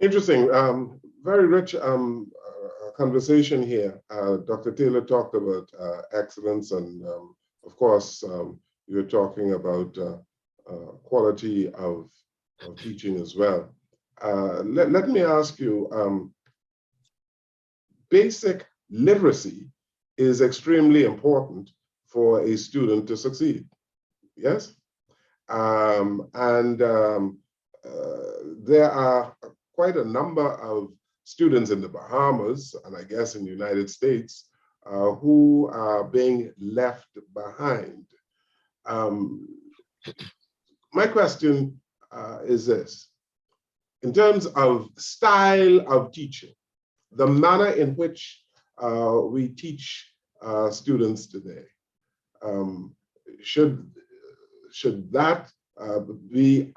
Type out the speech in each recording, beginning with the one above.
Interesting. Very rich conversation here. Dr. Taylor talked about excellence, and of course, you're talking about quality of teaching as well. Let me ask you, basic literacy is extremely important for a student to succeed, yes? There are quite a number of students in the Bahamas, and I guess in the United States, who are being left behind. My question is this: in terms of style of teaching, the manner in which we teach students today, should that be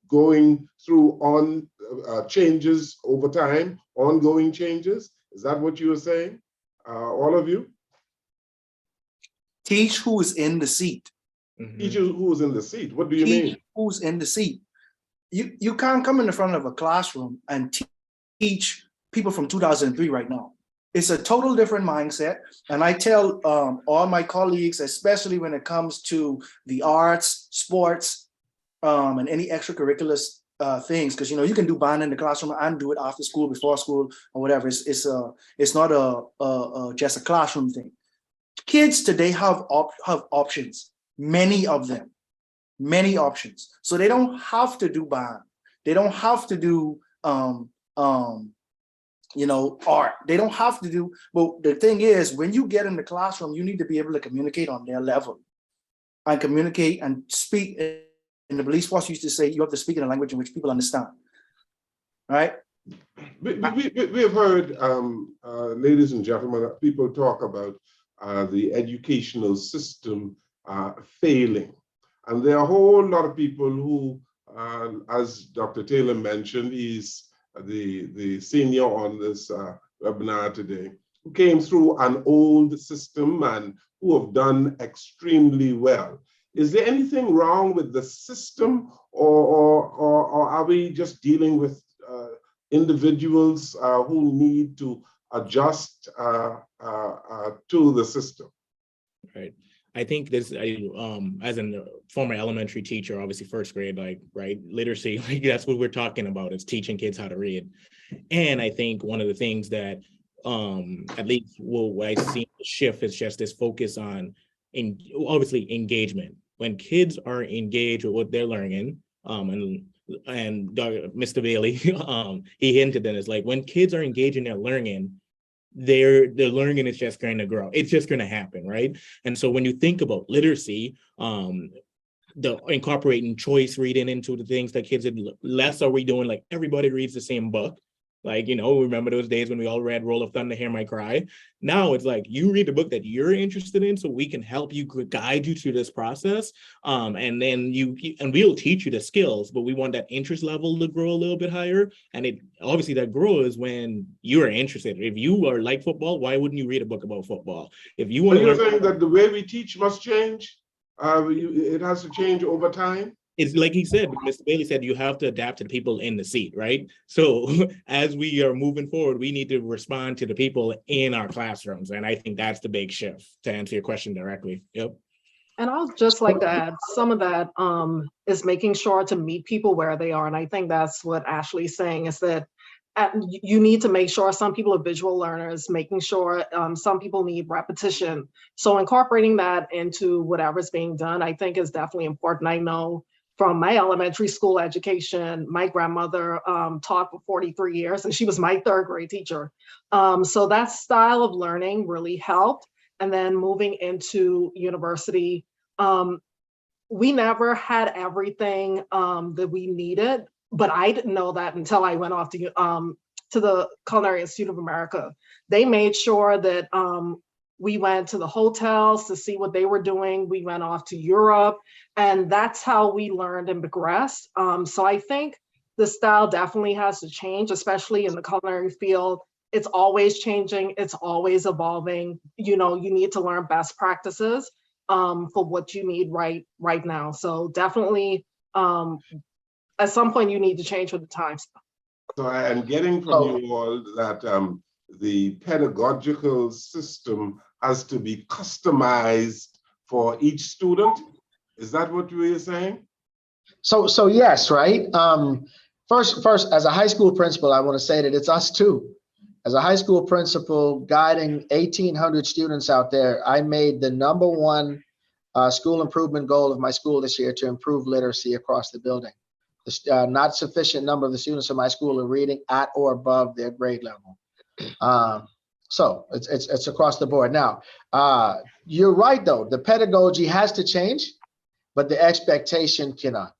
going through changes over time, ongoing changes? Is that what you were saying, all of you? Teach who's in the seat. Teach who's in the seat. What do you mean? Teach who's in the seat. You can't come in the front of a classroom and teach people from 2003 right now. It's a total different mindset. And I tell all my colleagues, especially when it comes to the arts, sports, and any extracurricular things, because you can do band in the classroom and do it after school, before school, or whatever. It's not just a classroom thing. Kids today have options, many of them, many options. So they don't have to do band. They don't have to do art. They don't have to do, but the thing is, when you get in the classroom, you need to be able to communicate on their level and communicate and speak. In the police force used to say, you have to speak in a language in which people understand, right? We have heard, ladies and gentlemen, people talk about the educational system failing. And there are a whole lot of people who, as Dr. Taylor mentioned, he's the senior on this webinar today, who came through an old system and who have done extremely well. Is there anything wrong with the system, or are we just dealing with individuals who need to adjust to the system? Right. I think this, as a former elementary teacher, obviously first grade, right, literacy, that's what we're talking about, is teaching kids how to read. And I think one of the things that, at least what I see shift is just this focus on, obviously, engagement. When kids are engaged with what they're learning, and Mr. Bailey, he hinted at it, like when kids are engaged in their learning, their learning is just going to grow. It's just going to happen, right? And so when you think about literacy, the incorporating choice reading into the things that kids did, less are we doing like everybody reads the same book. Like, remember those days when we all read Roll of Thunder, Hear My Cry? Now it's like you read the book that you're interested in, so we can help you, guide you through this process. And then we'll teach you the skills, but we want that interest level to grow a little bit higher. And it obviously that grows when you are interested. If you are like football, why wouldn't you read a book about football? If you want to learn, saying that the way we teach must change. It has to change over time. It's like he said, Mr. Bailey said, you have to adapt to the people in the seat, right? So as we are moving forward, we need to respond to the people in our classrooms. And I think that's the big shift, to answer your question directly. Yep. And I'll just like to add, some of that is making sure to meet people where they are. And I think that's what Ashley's saying, is that you need to make sure some people are visual learners, making sure some people need repetition. So incorporating that into whatever's being done, I think is definitely important. I know from my elementary school education, my grandmother taught for 43 years, and she was my third grade teacher. So that style of learning really helped. And then moving into university, we never had everything that we needed, but I didn't know that until I went off to the Culinary Institute of America. They made sure that we went to the hotels to see what they were doing. We went off to Europe, and that's how we learned and progressed. So I think the style definitely has to change, especially in the culinary field. It's always changing. It's always evolving. You need to learn best practices for what you need right now. So definitely, at some point, you need to change with the times. So I am getting from you all that the pedagogical system has to be customized for each student. Is that what you were saying? So yes, right. First, as a high school principal, I want to say that it's us too. As a high school principal guiding 1,800 students out there, I made the #1 school improvement goal of my school this year to improve literacy across the building. The not sufficient number of the students in my school are reading at or above their grade level. So it's across the board. Now, you're right though, the pedagogy has to change, but the expectation cannot.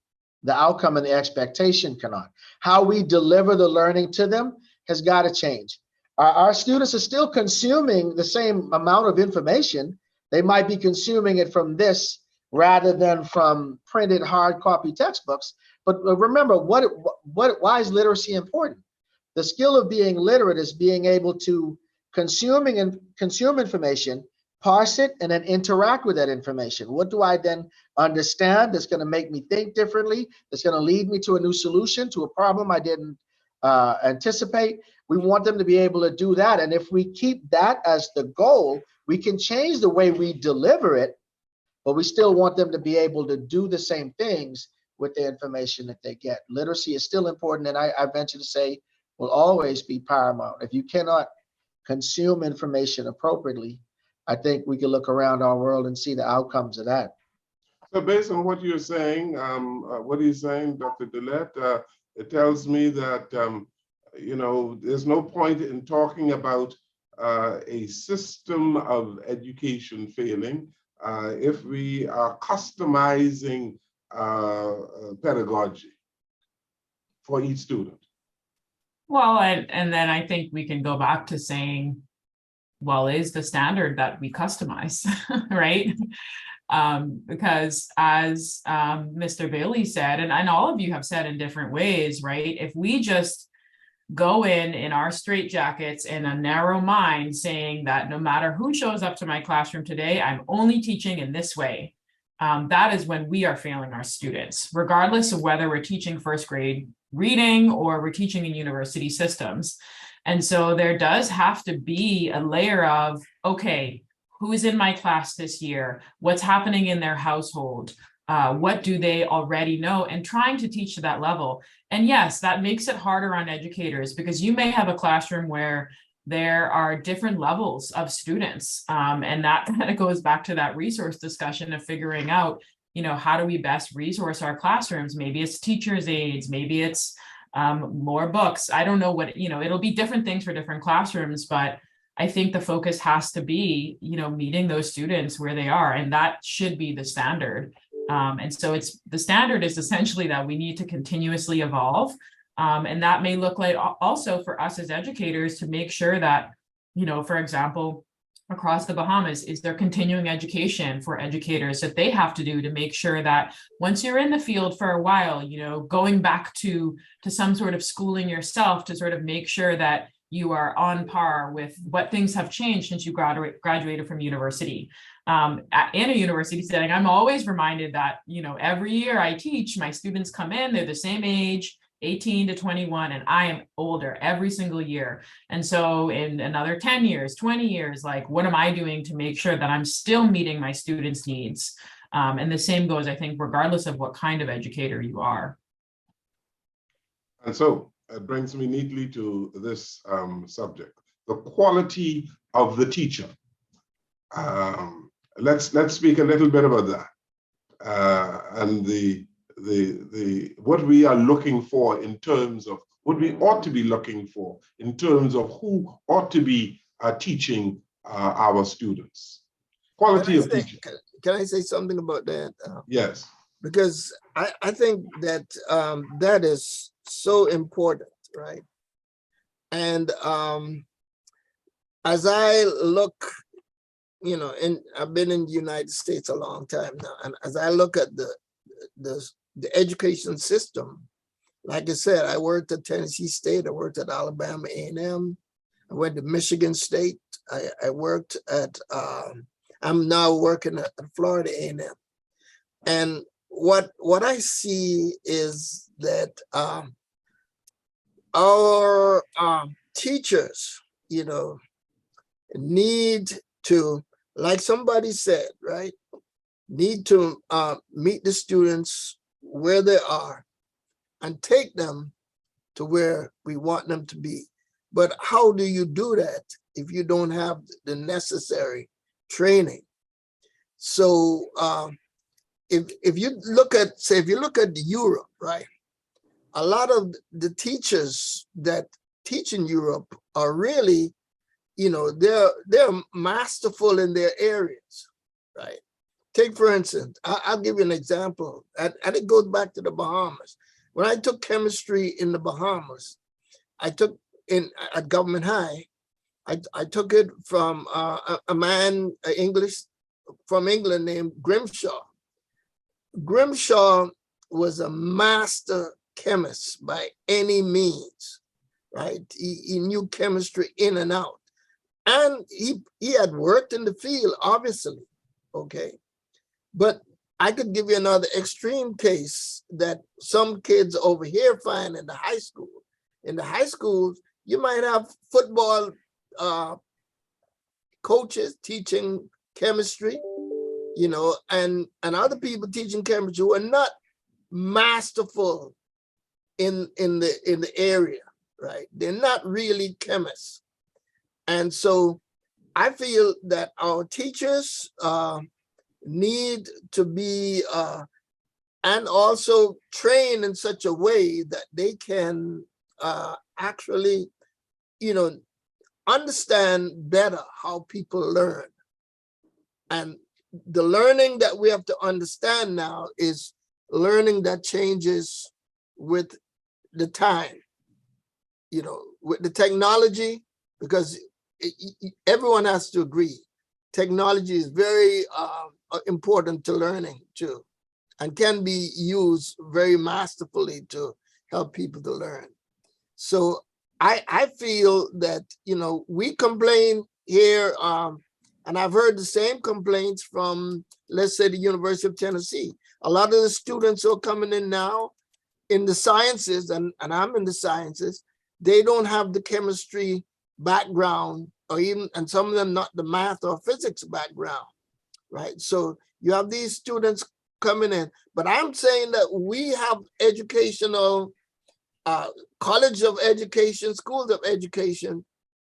The outcome and the expectation cannot. How we deliver the learning to them has got to change. Our students are still consuming the same amount of information. They might be consuming it from this rather than from printed hard copy textbooks. But remember, why is literacy important? The skill of being literate is being able to consume information, parse it, and then interact with that information. What do I then understand that's going to make me think differently, that's going to lead me to a new solution, to a problem I didn't anticipate? We want them to be able to do that. And if we keep that as the goal, we can change the way we deliver it, but we still want them to be able to do the same things with the information that they get. Literacy is still important, and I venture to say will always be paramount. If you cannot consume information appropriately, I think we can look around our world and see the outcomes of that. So based on what you're saying, what are you saying, Dr. Dillette? It tells me that, there's no point in talking about a system of education failing if we are customizing pedagogy for each student. Well, and then I think we can go back to saying, well, is the standard that we customize, right? Because as Mr. Bailey said, and all of you have said in different ways, right? If we just go in our straitjackets in a narrow mind saying that no matter who shows up to my classroom today, I'm only teaching in this way, that is when we are failing our students, regardless of whether we're teaching first grade reading or we're teaching in university systems. And so there does have to be a layer of, okay, who is in my class this year? What's happening in their household? What do they already know? And trying to teach to that level. And yes, that makes it harder on educators because you may have a classroom where there are different levels of students. And that kind of goes back to that resource discussion of figuring out, how do we best resource our classrooms? Maybe it's teachers' aides, maybe it's more books. I don't know what, it'll be different things for different classrooms, but I think the focus has to be, meeting those students where they are, and that should be the standard. And so the standard is essentially that we need to continuously evolve. And that may look like also for us as educators to make sure that, for example, across the Bahamas, is there continuing education for educators that they have to do to make sure that once you're in the field for a while, going back to some sort of schooling yourself to sort of make sure that you are on par with what things have changed since you graduated from university. In a university setting, I'm always reminded that, every year I teach, my students come in, they're the same age, 18 to 21, and I am older every single year. And so in another 10 years, 20 years, like, what am I doing to make sure that I'm still meeting my students' needs? And the same goes, I think, regardless of what kind of educator you are. And so it brings me neatly to this subject, the quality of the teacher. Let's speak a little bit about that and what we are looking for in terms of what we ought to be looking for in terms of who ought to be teaching our students. Quality of teaching. Can I say something about that? Yes. Because I think that that is so important, right? And as I look, I've been in the United States a long time now, and as I look at the education system, like I said, I worked at Tennessee State, I worked at Alabama A&M, I went to Michigan State, I worked at, I'm now working at Florida A&M. And what I see is that our teachers, you know, need to, like somebody said, right, need to meet the students where they are and take them to where we want them to be. But how do you do that if you don't have the necessary training? So if you look at, say, if you look at Europe, right, a lot of the teachers that teach in Europe are really, you know, they're masterful in their areas, right? Take, for instance, I'll give you an example, and it goes back to the Bahamas. When I took chemistry in the Bahamas, I took at Government High, I took it from a man, English from England named Grimshaw. Grimshaw was a master chemist by any means, right? He knew chemistry in and out. And he had worked in the field, obviously, okay? But I could give you another extreme case that some kids over here find in the high school. In the high schools, you might have football coaches teaching chemistry, you know, and other people teaching chemistry who are not masterful in the area, right? They're not really chemists. And so I feel that our teachers need to be and also trained in such a way that they can actually, you know, understand better how people learn. And the learning that we have to understand now is learning that changes with the time, you know, with the technology, because everyone has to agree. Technology is very important to learning too, and can be used very masterfully to help people to learn. So I feel that, you know, we complain here, and I've heard the same complaints from, let's say, the University of Tennessee. A lot of the students who are coming in now in the sciences, and I'm in the sciences, they don't have the chemistry background, or even, and some of them not the math or physics background, right? So you have these students coming in, but I'm saying that we have educational, college of education, schools of education,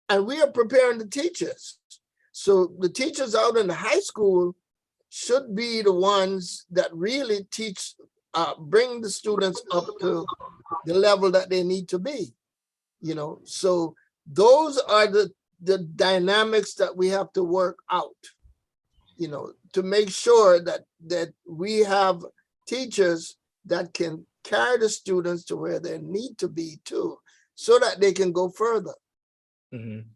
and we are preparing the teachers. So the teachers out in the high school should be the ones that really teach, bring the students up to the level that they need to be, you know? So those are the dynamics that we have to work out, you know, to make sure that we have teachers that can carry the students to where they need to be too, so that they can go further. Mm-hmm.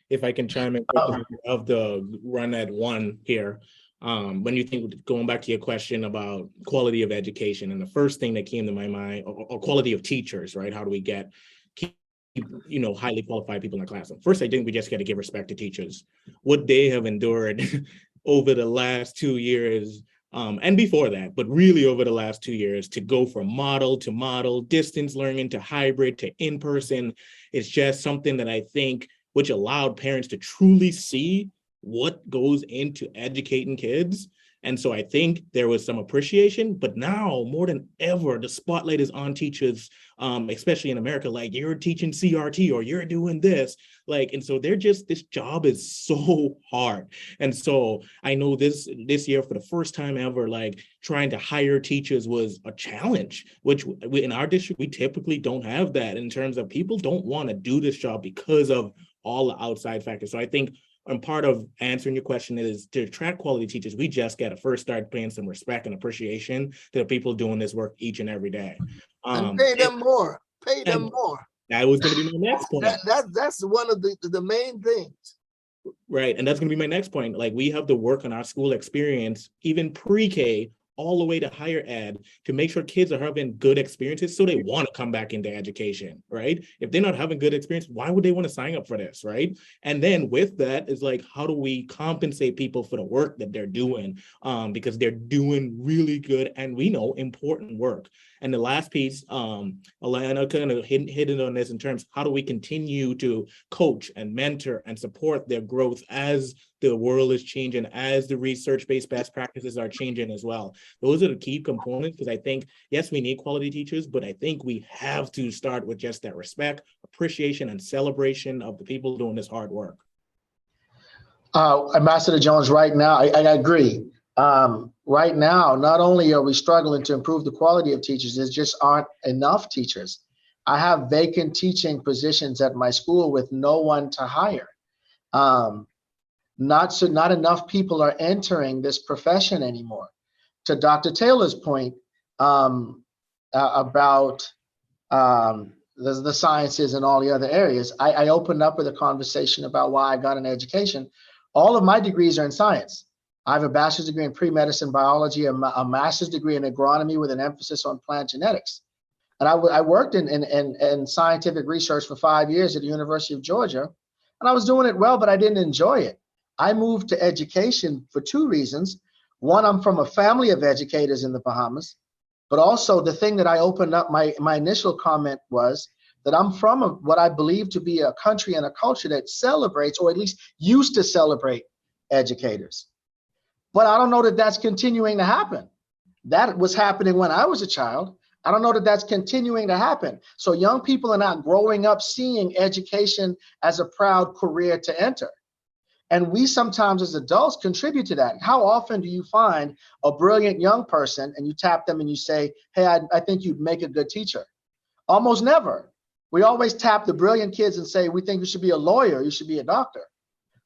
If I can chime in quickly of the run at one here, when you think, going back to your question about quality of education, and the first thing that came to my mind, or quality of teachers, right? How do we keep, you know, highly qualified people in the classroom? First, I think we just got to give respect to teachers. What they have endured over the last 2 years, and before that, but really over the last 2 years, to go from model to model, distance learning to hybrid to in-person, it's just something that I think which allowed parents to truly see what goes into educating kids. And so I think there was some appreciation, but now more than ever, the spotlight is on teachers, especially in America, like, you're teaching CRT or you're doing this, like, and so they're just, this job is so hard. And so I know this year, for the first time ever, like, trying to hire teachers was a challenge, which in our district, we typically don't have that, in terms of people don't want to do this job because of all the outside factors. So I think, and part of answering your question is, to attract quality teachers, we just got to first start paying some respect and appreciation to the people doing this work each and every day. And pay them more. Pay them more. That was going to be my next point. That's one of the main things. Right, and that's going to be my next point. Like, we have to work on our school experience, even pre-K, all the way to higher ed to make sure kids are having good experiences so they want to come back into education, right? If they're not having good experience, why would they want to sign up for this, right? And then with that is like, how do we compensate people for the work that they're doing? Because they're doing really good and we know important work. And the last piece, Alana kind of hit on this in terms, how do we continue to coach and mentor and support their growth as the world is changing, as the research-based best practices are changing as well. Those are the key components, because I think, yes, we need quality teachers, but I think we have to start with just that respect, appreciation, and celebration of the people doing this hard work. Ambassador Jones, right now, I agree. Right now, not only are we struggling to improve the quality of teachers, there just aren't enough teachers. I have vacant teaching positions at my school with no one to hire. Not enough people are entering this profession anymore. To Dr. Taylor's point about the sciences and all the other areas, I opened up with a conversation about why I got an education. All of my degrees are in science. I have a bachelor's degree in pre-medicine biology, a master's degree in agronomy with an emphasis on plant genetics. And I worked in scientific research for 5 years at the University of Georgia, and I was doing it well, but I didn't enjoy it. I moved to education for two reasons. One, I'm from a family of educators in the Bahamas, but also the thing that I opened up, my initial comment was that I'm from what I believe to be a country and a culture that celebrates, or at least used to celebrate, educators. But I don't know that that's continuing to happen. That was happening when I was a child. I don't know that that's continuing to happen. So young people are not growing up seeing education as a proud career to enter. And we sometimes as adults contribute to that. How often do you find a brilliant young person and you tap them and you say, hey, I think you'd make a good teacher? Almost never. We always tap the brilliant kids and say, we think you should be a lawyer, you should be a doctor.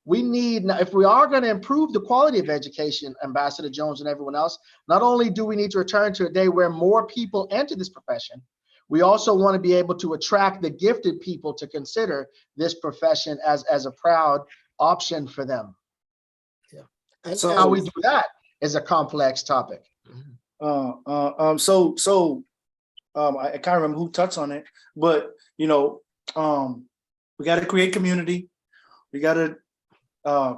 We need, if we are going to improve the quality of education, Ambassador Jones and everyone else, not only do we need to return to a day where more people enter this profession, we also want to be able to attract the gifted people to consider this profession as a proud option for them. Yeah. And So how we do that is a complex topic. I can't remember who touched on it, but we got to create community. We got to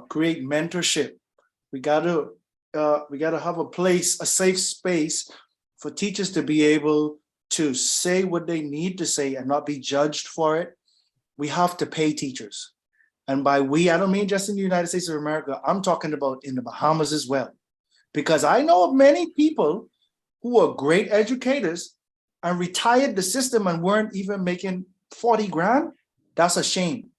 create mentorship. We got to have a place, a safe space for teachers to be able to say what they need to say and not be judged for it. We have to pay teachers. And by we, I don't mean just in the United States of America. I'm talking about in the Bahamas as well. Because I know of many people who are great educators and retired the system and weren't even making 40 grand. That's a shame.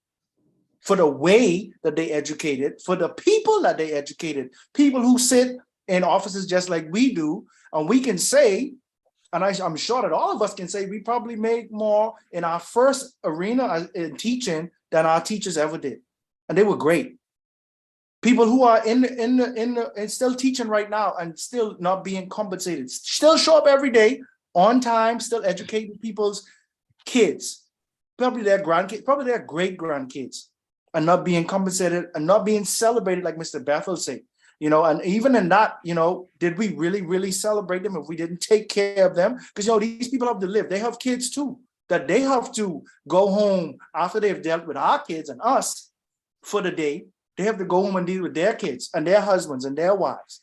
For the way that they educated, for the people that they educated, people who sit in offices just like we do, and we can say, and I'm sure that all of us can say, we probably made more in our first arena in teaching than our teachers ever did, and they were great. People who are and still teaching right now and still not being compensated, still show up every day on time, still educating people's kids, probably their grandkids, probably their great grandkids, and not being compensated and not being celebrated, like Mr. Bethel said. And even in that, did we really, really celebrate them if we didn't take care of them? Because, these people have to live. They have kids too, that they have to go home after they've dealt with our kids and us for the day. They have to go home and deal with their kids and their husbands and their wives,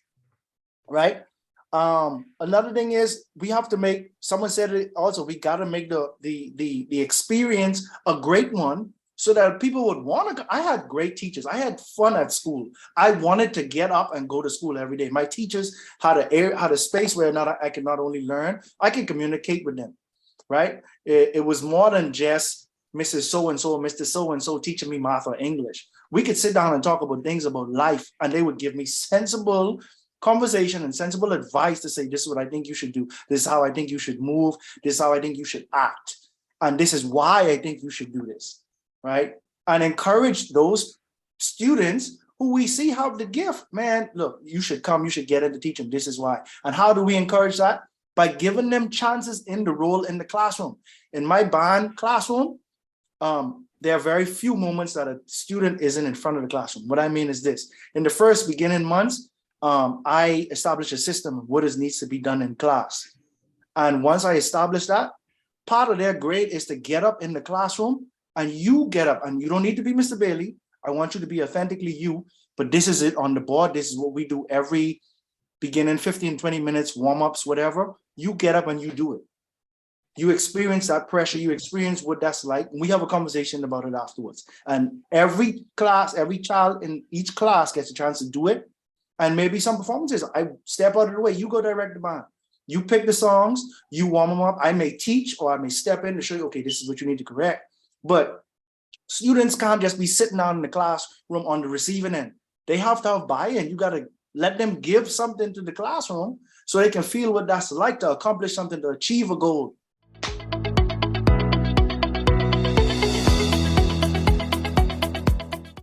right? Another thing is we have to make, someone said it also, we got to make the experience a great one, so that people would want to. I had great teachers. I had fun at school. I wanted to get up and go to school every day. My teachers had a space where I could not only learn, I could communicate with them, right? It was more than just Mrs. So-and-so, Mr. So-and-so teaching me math or English. We could sit down and talk about things about life, and they would give me sensible conversation and sensible advice to say, this is what I think you should do. This is how I think you should move. This is how I think you should act. And this is why I think you should do this. Right? And encourage those students who we see have the gift. Man, look, you should come, you should get into teaching. This is why. And how do we encourage that? By giving them chances in the role in the classroom. In my band classroom, there are very few moments that a student isn't in front of the classroom. What I mean is this: in the first beginning months, I established a system of what needs to be done in class. And once I established that, part of their grade is to get up in the classroom, and you get up, and you don't need to be Mr. Bailey. I want you to be authentically you, but this is it on the board. This is what we do every beginning 15, 20 minutes, warm-ups, whatever. You get up and you do it. You experience that pressure, you experience what that's like. And we have a conversation about it afterwards. And every class, every child in each class gets a chance to do it. And maybe some performances, I step out of the way, you go direct the band. You pick the songs, you warm them up. I may teach or I may step in to show you, okay, this is what you need to correct. But students can't just be sitting down in the classroom on the receiving end. They have to have buy-in. You got to let them give something to the classroom so they can feel what that's like to accomplish something, to achieve a goal.